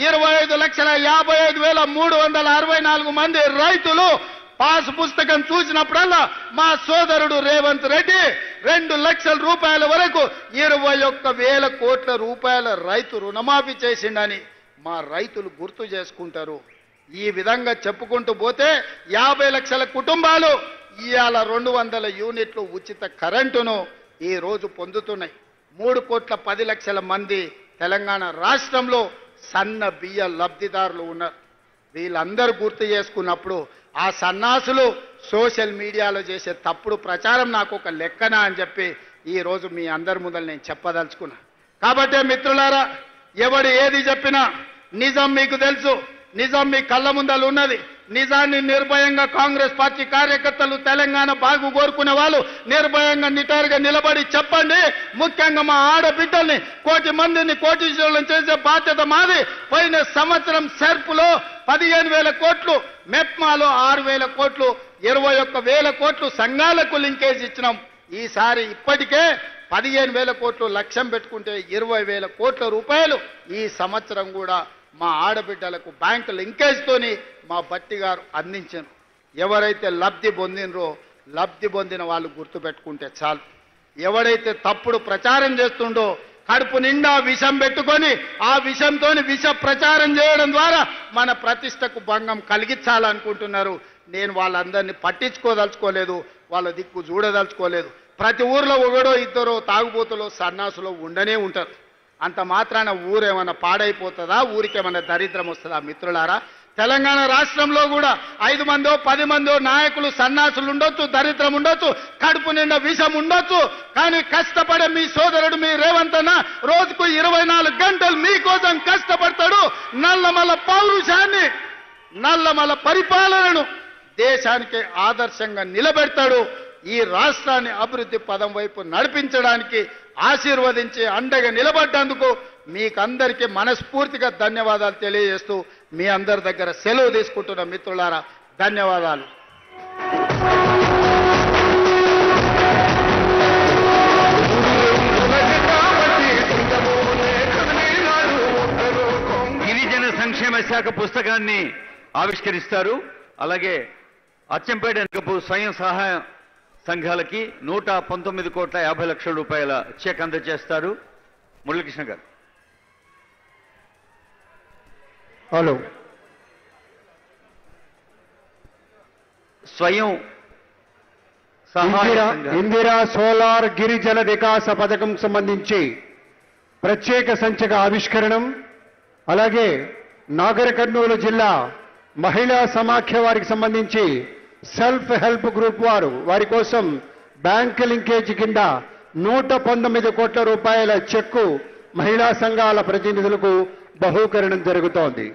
25,55,364 మంది రైతులు పాస్ పుస్తకం చూసినప్పుడల్లా మా సోదరుడు రేవంత్ రెడ్డి 2 లక్షల రూపాయల వరకు 21,000 కోట్ల రూపాయల రైతు రుణమాఫీ చేసిండని మా రైతులు గుర్తు చేసుకుంటారు. ఈ విధంగా చెప్పుకుంటూ పోతే 50 లక్షల కుటుంబాలు ఇవాళ 200 యూనిట్లు ఉచిత కరెంటును ఈ రోజు పొందుతున్నాయి. 3,10,00,000 మంది తెలంగాణ రాష్ట్రంలో సన్న బియ్య లబ్ధిదారులు ఉన్నారు. వీళ్ళందరూ గుర్తు చేసుకున్నప్పుడు ఆ సన్నాసులు సోషల్ మీడియాలో చేసే తప్పుడు ప్రచారం నాకు ఒక లెక్కన అని చెప్పి ఈ రోజు మీ అందరి ముందర నేను చెప్పదలుచుకున్నా. కాబట్టి మిత్రులారా, ఎవడు ఏది చెప్పినా నిజం మీకు తెలుసు, నిజం మీ కళ్ళ ముందలు ఉన్నది. నిజాన్ని నిర్భయంగా కాంగ్రెస్ పార్టీ కార్యకర్తలు, తెలంగాణ బాగు కోరుకునే వాళ్ళు నిర్భయంగా నిటారుగా నిలబడి చెప్పండి. ముఖ్యంగా మా ఆడబిడ్డల్ని 1,000,000 మందిని కోటీశ్వరులను చేసే బాధ్యత మాది. పోయిన సంవత్సరం సెర్పులో 15,000 కోట్లు, మెప్మాలో 6,000 కోట్లు, 21,000 కోట్లు సంఘాలకు లింకేజ్ ఇచ్చినాం. ఈసారి ఇప్పటికే 15,000 కోట్లు లక్ష్యం పెట్టుకుంటే 20,000 కోట్ల రూపాయలు ఈ సంవత్సరం కూడా మా ఆడబిడ్డలకు బ్యాంకు లింకేజ్తోని మా బట్టి గారు అందించారు. ఎవరైతే లబ్ధి పొందినరో లబ్ధి పొందిన వాళ్ళు గుర్తుపెట్టుకుంటే చాలు. ఎవడైతే తప్పుడు ప్రచారం చేస్తుండో కడుపు నిండా విషం పెట్టుకొని ఆ విషంతో విష ప్రచారం చేయడం ద్వారా మన ప్రతిష్టకు భంగం కలిగించాలనుకుంటున్నారు. నేను వాళ్ళందరినీ పట్టించుకోదలుచుకోలేదు, వాళ్ళ దిక్కు చూడదలుచుకోలేదు. ప్రతి ఊర్లో ఒకడో ఇద్దరో తాగుబోతులో సన్నాసులో ఉండనే ఉంటారు. అంత మాత్రాన ఊరేమన్నా పాడైపోతుందా? ఊరికేమన్నా దరిద్రం వస్తుందా? మిత్రులారా, తెలంగాణ రాష్ట్రంలో కూడా 5 మందో 10 మందో నాయకులు సన్నాసులు ఉండొచ్చు, దరిద్రం ఉండొచ్చు, కడుపు నిండా విషం ఉండొచ్చు. కానీ కష్టపడే మీ సోదరుడు మీ రేవంత్ అన్న రోజుకు 24 గంటలు మీకోసం కష్టపడతాడు. నల్లమల పౌరుషాన్ని, నల్లమల పరిపాలనను దేశానికి ఆదర్శంగా నిలబెడతాడు. ఈ రాష్ట్రాన్ని అభివృద్ధి పదం వైపు నడిపించడానికి ఆశీర్వదించి అండగా నిలబడ్డందుకు మీకందరికీ మనస్ఫూర్తిగా ధన్యవాదాలు తెలియజేస్తూ మీ అందరి దగ్గర సెలవు తీసుకుంటున్న మిత్రులారా, ధన్యవాదాలు. గిరిజన సంక్షేమ శాఖ పుస్తకాన్ని ఆవిష్కరిస్తారు. అలాగే అచ్చంపేట స్వయం సహాయ సంఘాలకి 119,50,00,000 రూపాయల చెక్ అందజేస్తారు. మురళీకృష్ణ గారు. హలో. స్వయం సహాయ ఇందిరా సోలార్ గిరిజన వికాస పథకం సంబంధించి ప్రత్యేక సంచిక ఆవిష్కరణం, అలాగే నాగర్ కర్నూలు జిల్లా మహిళా సమాఖ్య వారికి సంబంధించి సెల్ఫ్ హెల్ప్ గ్రూప్ వారి కోసం బ్యాంక్ లింకేజ్ కింద 119 కోట్ల రూపాయల చెక్కు మహిళా సంఘాల ప్రతినిధులకు బహూకరణం జరుగుతోంది.